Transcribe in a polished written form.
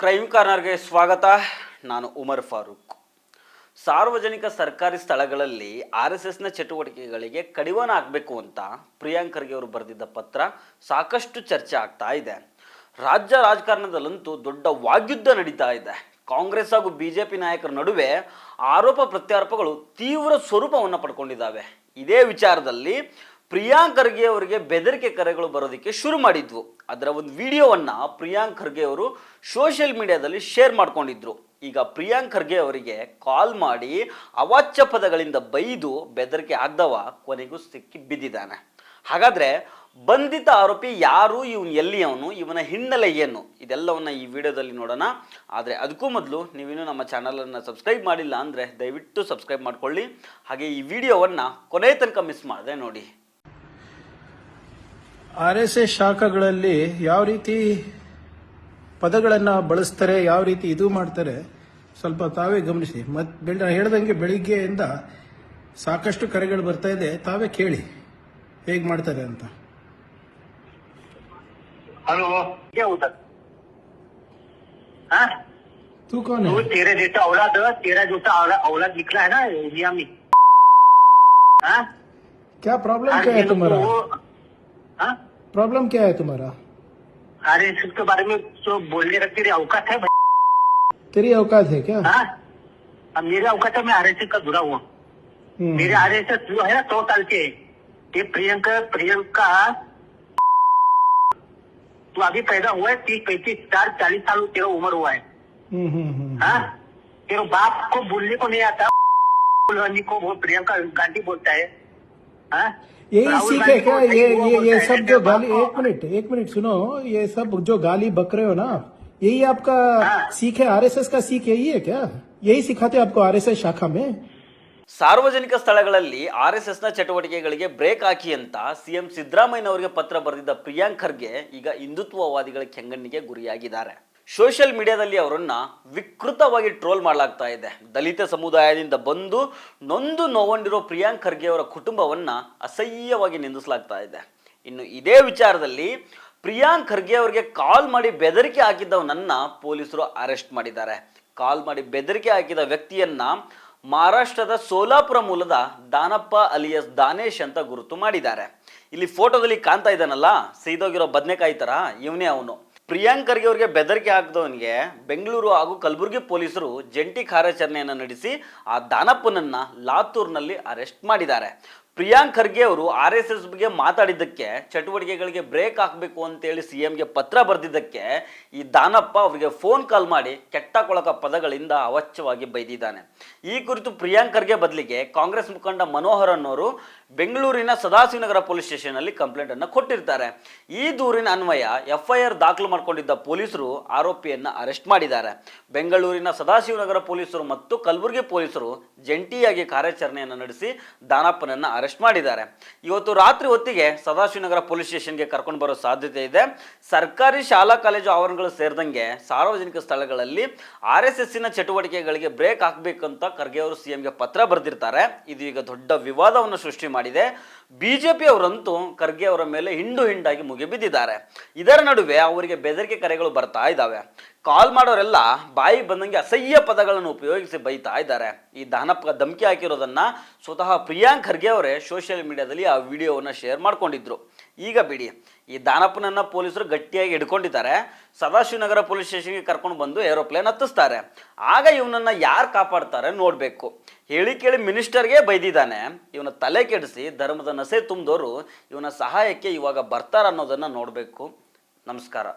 Crime ಕಾರ್ನರ್ಗೆ ಸ್ವಾಗತ. ನಾನು ಉಮರ್ ಫಾರೂಕ್. ಸಾರ್ವಜನಿಕ ಸರ್ಕಾರಿ ಸ್ಥಳಗಳಲ್ಲಿ RSSನ ಚಟುವಟಿಕೆಗಳಿಗೆ ಕಡಿವಾಣ ಹಾಕಬೇಕು ಅಂತ ಪ್ರಿಯಾಂಕ್ ಖರ್ಗೆ ಅವರು ಬರೆದಿದ್ದ ಪತ್ರ ಸಾಕಷ್ಟು ಚರ್ಚೆ ಆಗ್ತಾ ಇದೆ. ರಾಜ್ಯ ರಾಜಕಾರಣದಲ್ಲಂತೂ ದೊಡ್ಡ ವಾಗ್ಯುದ್ಧ ನಡೀತಾ ಇದೆ. ಕಾಂಗ್ರೆಸ್ ಹಾಗೂ BJP ನಾಯಕರ ನಡುವೆ ಆರೋಪ ಪ್ರತ್ಯಾರೋಪಗಳು ತೀವ್ರ ಸ್ವರೂಪವನ್ನು ಪಡ್ಕೊಂಡಿದ್ದಾವೆ. ಇದೇ ವಿಚಾರದಲ್ಲಿ ಪ್ರಿಯಾಂಕ್ ಖರ್ಗೆ ಅವರಿಗೆ ಬೆದರಿಕೆ ಕರೆಗಳು ಬರೋದಕ್ಕೆ ಶುರು ಮಾಡಿದ್ವು. ಅದರ ಒಂದು ವಿಡಿಯೋವನ್ನು ಪ್ರಿಯಾಂಕ್ ಖರ್ಗೆ ಅವರು ಸೋಷಿಯಲ್ ಮೀಡಿಯಾದಲ್ಲಿ ಶೇರ್ ಮಾಡ್ಕೊಂಡಿದ್ರು. ಈಗ ಪ್ರಿಯಾಂಕ್ ಖರ್ಗೆ ಅವರಿಗೆ ಕಾಲ್ ಮಾಡಿ ಅವಾಚ್ಯ ಪದಗಳಿಂದ ಬೈದು ಬೆದರಿಕೆ ಹಾಕ್ದವ ಕೊನೆಗೂ ಸಿಕ್ಕಿ ಬಿದ್ದಿದ್ದಾನೆ. ಹಾಗಾದರೆ ಬಂಧಿತ ಆರೋಪಿ ಯಾರು, ಇವನು ಎಲ್ಲಿಯವನು, ಇವನ ಹಿನ್ನೆಲೆ ಏನು, ಇದೆಲ್ಲವನ್ನ ಈ ವಿಡಿಯೋದಲ್ಲಿ ನೋಡೋಣ. ಆದರೆ ಅದಕ್ಕೂ ಮೊದಲು ನೀವಿನ್ನೂ ನಮ್ಮ ಚಾನಲನ್ನು ಸಬ್ಸ್ಕ್ರೈಬ್ ಮಾಡಿಲ್ಲ ಅಂದರೆ ದಯವಿಟ್ಟು ಸಬ್ಸ್ಕ್ರೈಬ್ ಮಾಡ್ಕೊಳ್ಳಿ. ಹಾಗೆ ಈ ವಿಡಿಯೋವನ್ನು ಕೊನೆ ತನಕ ಮಿಸ್ ಮಾಡದೆ ನೋಡಿ. RSS ಶಾಖೆಗಳಲ್ಲಿ ಯಾವ ರೀತಿ ಪದಗಳನ್ನು ಬಳಸ್ತಾರೆ, ಯಾವ ರೀತಿ ಇದು ಮಾಡ್ತಾರೆ ಸ್ವಲ್ಪ ತಾವೇ ಗಮನಿಸಿ. ಮತ್ತೆ ಹೇಳ್ದಂಗೆ ಬೆಳಿಗ್ಗೆಯಿಂದ ಸಾಕಷ್ಟು ಕರೆಗಳು ಬರ್ತಾ ಇದೆ, ತಾವೇ ಕೇಳಿ ಹೇಗೆ ಮಾಡ್ತಾರೆ ಅಂತ. हेलो, क्या होता हाँ? तू कौन है? तेरे जैसा औलाद निकला है ना इंडिया में. हाँ? क्या प्रॉब्लम क्या है तुम्हारा? प्रॉब्लम क्या है तुम्हारा? अरे इसके बारे में जो बोलने का तेरी औकात है? तेरी औकात है क्या? हाँ? अब मेरे औकात है, मैं RSS का जुड़ा हुआ. मेरे RSS जो है ना 100 साल के. ये प्रियंका तू अभी पैदा हुआ है, 30-35 40 साल तेरा उम्र हुआ है. हाँ? तेरे बाप को बोलने को नहीं आता को वो प्रियंका गांधी बोलता है. हाँ? यही सीख है क्या? ये सब जो गाली, एक मिनट सुनो, ये सब जो गाली बक रहे हो ना, यही आपका सीख है? RSS का सीख यही है क्या? यही सिखाते आपको RSS शाखा में? ಸಾರ್ವಜನಿಕ ಸ್ಥಳಗಳಲ್ಲಿ RSSನ ಚಟುವಟಿಕೆಗಳಿಗೆ ಬ್ರೇಕ್ ಹಾಕಿ ಅಂತ CM ಸಿದ್ದರಾಮಯ್ಯನವರಿಗೆ ಪತ್ರ ಬರೆದಿದ್ದ ಪ್ರಿಯಾಂಕ್ ಖರ್ಗೆ ಈಗ ಹಿಂದುತ್ವವಾದಿಗಳ ಕೆಂಗಣ್ಣಿಗೆ ಗುರಿಯಾಗಿದ್ದಾರೆ. ಸೋಷಿಯಲ್ ಮೀಡಿಯಾದಲ್ಲಿ ಅವರನ್ನ ವಿಕೃತವಾಗಿ ಟ್ರೋಲ್ ಮಾಡಲಾಗ್ತಾ ಇದೆ. ದಲಿತ ಸಮುದಾಯದಿಂದ ಬಂದು ನೊಂದು ನೋವಂಡಿರೋ ಪ್ರಿಯಾಂಕ್ ಖರ್ಗೆ ಅವರ ಕುಟುಂಬವನ್ನ ಅಸಹ್ಯವಾಗಿ ನಿಂದಿಸಲಾಗ್ತಾ ಇದೆ. ಇನ್ನು ಇದೇ ವಿಚಾರದಲ್ಲಿ ಪ್ರಿಯಾಂಕ್ ಖರ್ಗೆ ಅವರಿಗೆ ಕಾಲ್ ಮಾಡಿ ಬೆದರಿಕೆ ಹಾಕಿದ್ದವನನ್ನ ಪೊಲೀಸರು ಅರೆಸ್ಟ್ ಮಾಡಿದ್ದಾರೆ. ಕಾಲ್ ಮಾಡಿ ಬೆದರಿಕೆ ಹಾಕಿದ ವ್ಯಕ್ತಿಯನ್ನ ಮಹಾರಾಷ್ಟ್ರದ ಸೋಲಾಪುರ ಮೂಲದ ದಾನಪ್ಪ ಅಲಿಯಸ್ ದಾನೇಶ್ ಅಂತ ಗುರುತು ಮಾಡಿದ್ದಾರೆ. ಇಲ್ಲಿ ಫೋಟೋದಲ್ಲಿ ಕಾಣ್ತಾ ಇದ್ದಾನಲ್ಲ, ಸೀದೋಗಿರೋ ಬದನೆಕಾಯಿ ತರ, ಇವನೇ ಅವನು. ಪ್ರಿಯಾಂಕ್ ಖರ್ಗೆ ಅವರಿಗೆ ಬೆದರಿಕೆ ಹಾಕಿದವನಿಗೆ ಬೆಂಗಳೂರು ಹಾಗೂ ಕಲಬುರಗಿ ಪೊಲೀಸರು ಜಂಟಿ ಕಾರ್ಯಾಚರಣೆಯನ್ನು ನಡೆಸಿ ಆ ದಾನಪ್ಪನನ್ನ ಲಾತೂರ್ನಲ್ಲಿ ಅರೆಸ್ಟ್ ಮಾಡಿದ್ದಾರೆ. ಪ್ರಿಯಾಂಕ್ ಖರ್ಗೆ ಅವರು RSS ಬಗ್ಗೆ ಮಾತಾಡಿದ್ದಕ್ಕೆ, ಚಟುವಟಿಕೆಗಳಿಗೆ ಬ್ರೇಕ್ ಹಾಕಬೇಕು ಅಂತೇಳಿ CMಗೆ ಪತ್ರ ಬರೆದಿದ್ದಕ್ಕೆ ಈ ದಾನಪ್ಪ ಅವರಿಗೆ ಫೋನ್ ಕಾಲ್ ಮಾಡಿ ಕೆಟ್ಟ ಕೊಳಕ ಪದಗಳಿಂದ ಅವಾಚ್ಯವಾಗಿ ಬೈದಿದ್ದಾನೆ. ಈ ಕುರಿತು ಪ್ರಿಯಾಂಕ್ ಖರ್ಗೆ ಬದಲಿಗೆ ಕಾಂಗ್ರೆಸ್ ಮುಖಂಡ ಮನೋಹರ್ ಅನ್ನೋರು ಬೆಂಗಳೂರಿನ ಸದಾಶಿವನಗರ ಪೊಲೀಸ್ ಸ್ಟೇಷನ್ನಲ್ಲಿ ಕಂಪ್ಲೇಂಟ್ ಅನ್ನು ಕೊಟ್ಟಿರ್ತಾರೆ. ಈ ದೂರಿನ ಅನ್ವಯ FIR ದಾಖಲು ಮಾಡಿಕೊಂಡಿದ್ದ ಪೊಲೀಸರು ಆರೋಪಿಯನ್ನ ಅರೆಸ್ಟ್ ಮಾಡಿದ್ದಾರೆ. ಬೆಂಗಳೂರಿನ ಸದಾಶಿವನಗರ ಪೊಲೀಸರು ಮತ್ತು ಕಲಬುರಗಿ ಪೊಲೀಸರು ಜಂಟಿಯಾಗಿ ಕಾರ್ಯಾಚರಣೆಯನ್ನು ನಡೆಸಿ ದಾನಪ್ಪನನ್ನ ಅರೆಸ್ಟ್ ಮಾಡಿದ್ದಾರೆ. ಇವತ್ತು ರಾತ್ರಿ ಹೊತ್ತಿಗೆ ಸದಾಶಿವನಗರ ಪೊಲೀಸ್ ಸ್ಟೇಷನ್ಗೆ ಕರ್ಕೊಂಡು ಬರೋ ಸಾಧ್ಯತೆ ಇದೆ. ಸರ್ಕಾರಿ ಶಾಲಾ ಕಾಲೇಜು ಆವರಣಗಳು ಸೇರಿದಂಗೆ ಸಾರ್ವಜನಿಕ ಸ್ಥಳಗಳಲ್ಲಿ RSSನ ಚಟುವಟಿಕೆಗಳಿಗೆ ಬ್ರೇಕ್ ಹಾಕಬೇಕಂತ ಖರ್ಗೆ ಅವರು CMಗೆ ಪತ್ರ ಬರೆದಿರ್ತಾರೆ. ಇದು ಈಗ ದೊಡ್ಡ ವಿವಾದವನ್ನು ಸೃಷ್ಟಿ ಮಾಡಿದೆ. BJP ಅವರಂತೂ ಖರ್ಗೆ ಅವರ ಮೇಲೆ ಹಿಂಡಾಗಿ ಮುಗಿಬಿದ್ದಿದ್ದಾರೆ. ಇದರ ನಡುವೆ ಅವರಿಗೆ ಬೆದರಿಕೆ ಕರೆಗಳು ಬರ್ತಾ ಇದ್ದಾವೆ. ಕಾಲ್ ಮಾಡೋರೆಲ್ಲ ಬಾಯಿ ಬಂದಂಗೆ ಅಸಹ್ಯ ಪದಗಳನ್ನು ಉಪಯೋಗಿಸಿ ಬೈತಾ ಇದ್ದಾರೆ. ಈ ದಾನಪ್ಪ ಧಮಕಿ ಹಾಕಿರೋದನ್ನ ಸ್ವತಃ ಪ್ರಿಯಾಂಕ್ ಖರ್ಗೆ ಅವರೇ ಸೋಷಿಯಲ್ ಮೀಡಿಯಾದಲ್ಲಿ ಆ ವಿಡಿಯೋವನ್ನು ಶೇರ್ ಮಾಡ್ಕೊಂಡಿದ್ರು. ಈಗ ಬಿಡಿ, ಈ ದಾನಪ್ಪನನ್ನ ಪೊಲೀಸರು ಗಟ್ಟಿಯಾಗಿ ಹಿಡ್ಕೊಂಡಿದ್ದಾರೆ. ಸದಾಶಿವನಗರ ಪೊಲೀಸ್ ಸ್ಟೇಷನ್ಗೆ ಕರ್ಕೊಂಡು ಬಂದು ಏರೋಪ್ಲೇನ್ ಹತ್ತಿಸ್ತಾರೆ. ಆಗ ಇವನನ್ನ ಯಾರು ಕಾಪಾಡ್ತಾರೆ ನೋಡಬೇಕು. ಹೇಳಿ ಕೇಳಿ ಮಿನಿಸ್ಟರ್ಗೆ ಬೈದಿದ್ದಾನೆ. ಇವನ ತಲೆ ಕೆಡಿಸಿ ಧರ್ಮದ ನಸೆ ತುಂಬಿದವರು ಇವನ ಸಹಾಯಕ್ಕೆ ಇವಾಗ ಬರ್ತಾರ ಅನ್ನೋದನ್ನ ನೋಡಬೇಕು. ನಮಸ್ಕಾರ.